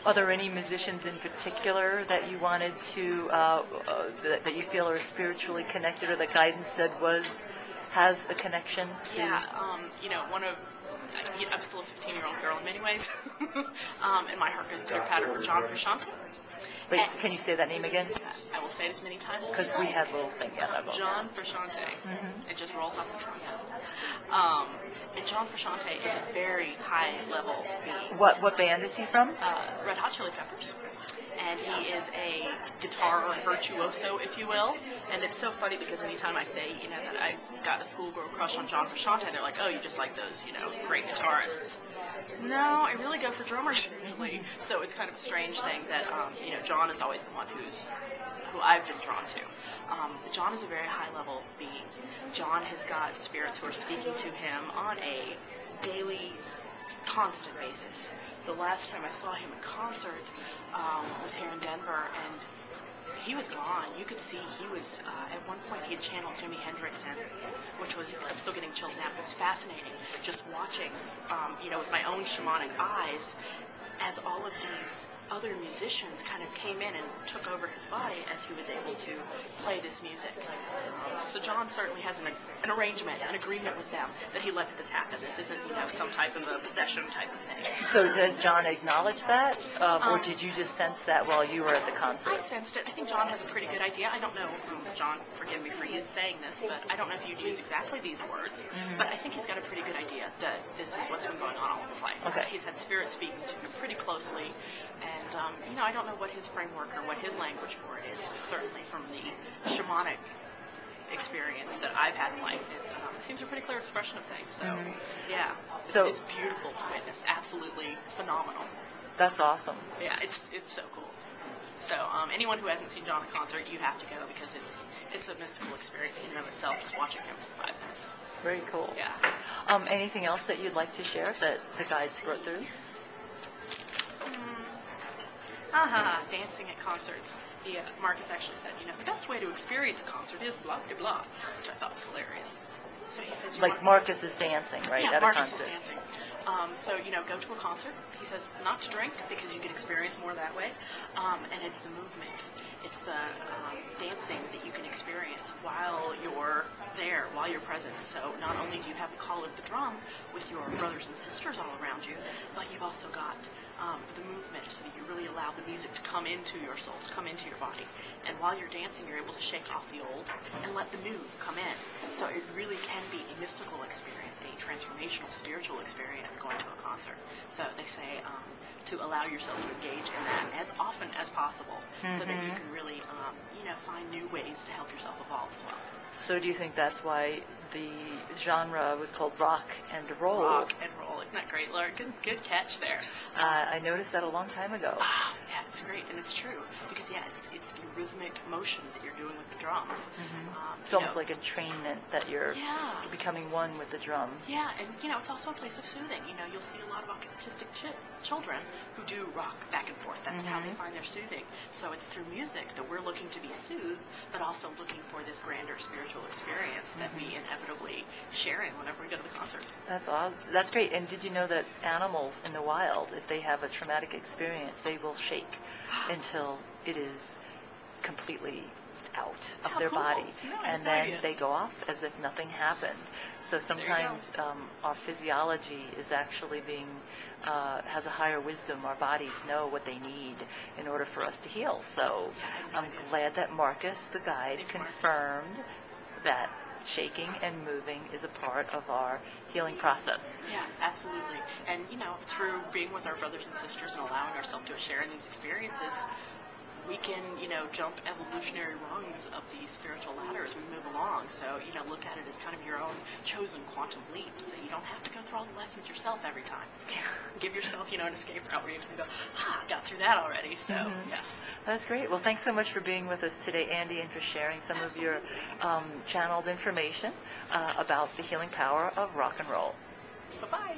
Are there any musicians in particular that you wanted to, that you feel are spiritually connected, or that guidance said has a connection to? Yeah, I'm still a 15-year-old girl in many ways, and my heart goes pitter-patter for John Frusciante. Wait, can you say that name again? I will say it as many times as Because we had a little thing, yeah, that will. John Frusciante. Mm-hmm. It just rolls off the tongue. And John Frusciante is a very high-level being. What band is he from? Red Hot Chili Peppers. And he is a guitar virtuoso, if you will. And it's so funny because anytime I say, that I got a schoolgirl crush on John Frusciante, they're like, oh, you just like those, great guitarists. No, I really go for drummers usually. So it's kind of a strange thing that, John is always the one who I've been drawn to. John is a very high-level being. John has got spirits who are speaking to him on a daily, constant basis. The last time I saw him in concert was here in Denver, and he was gone. You could see he was, at one point he had channeled Jimi Hendrix in, which was, I'm still getting chills now, it was fascinating just watching, with my own shamanic eyes as all of these other musicians kind of came in and took over his body as he was able to play this music. So John certainly has an arrangement, an agreement with them that he lets this happen. This isn't, some type of a possession type of thing. So does John acknowledge that? Or did you just sense that while you were at the concert? I sensed it. I think John has a pretty good idea. I don't know, John, forgive me for you saying this, but I don't know if you'd use exactly these words, but I think he's got a pretty good idea that this is what's been going on all his life. Okay. He's had spirits speaking to him pretty closely, and, I don't know what his framework or what his language for it is. Certainly from the shamanic experience that I've had in life, it seems a pretty clear expression of things. So, yeah, it's beautiful to witness. Absolutely phenomenal. That's awesome. Yeah, it's so cool. So, anyone who hasn't seen John in concert, you have to go because it's a mystical experience in and of itself. Just watching him for 5 minutes. Very cool. Yeah. Anything else that you'd like to share that the guides wrote through? Dancing at concerts. Marcus actually said, the best way to experience a concert is blah, blah, blah, which I thought was hilarious. So he says, like Marcus is dancing, right, yeah, at Marcus a concert. Is dancing. So, go to a concert. He says not to drink because you can experience more that way. And it's the movement. It's the dancing that you can experience while you're there, while you're present. So not only do you have the call of the drum with your brothers and sisters all around you, but you've also got the movement so that you really allow the music to come into your soul, to come into your body. And while you're dancing, you're able to shake off the old and let the new come in. So it really can be a mystical experience, a transformational spiritual experience going to a concert. So they say to allow yourself to engage in that as often as possible so that you can really, find new ways to help yourself evolve as well. So do you think that's why the genre was called rock and roll? Rock and roll. Isn't that great, Laura? Good catch there. I noticed that a long time ago. Yeah, it's great, and it's true. Because, it's the rhythmic motion that you're doing with the drums. It's almost like entrainment that you're becoming one with the drum. Yeah, and, it's also a place of soothing. You'll see a lot of autistic children who do rock back and forth. That's how they find their soothing. So it's through music that we're looking to be soothed, but also looking for this grander spiritual experience that we inevitably share in whenever we go to the concerts. That's odd. That's great. And did you know that animals in the wild, if they have a traumatic experience, they will shake until it is completely out of their body, and then they go off as if nothing happened. So sometimes our physiology is actually has a higher wisdom. Our bodies know what they need in order for us to heal. So I'm glad that Marcus, the guide, confirmed that shaking and moving is a part of our healing process. Yeah, absolutely. And, through being with our brothers and sisters and allowing ourselves to share in these experiences, we can, jump evolutionary rungs of the spiritual ladder as we move along. So, look at it as kind of your own chosen quantum leap. So you don't have to go through all the lessons yourself every time. Give yourself, an escape route where you can go, I got through that already. So, yeah. That's great. Well, thanks so much for being with us today, Andye, and for sharing some of your channeled information about the healing power of rock and roll. Bye-bye.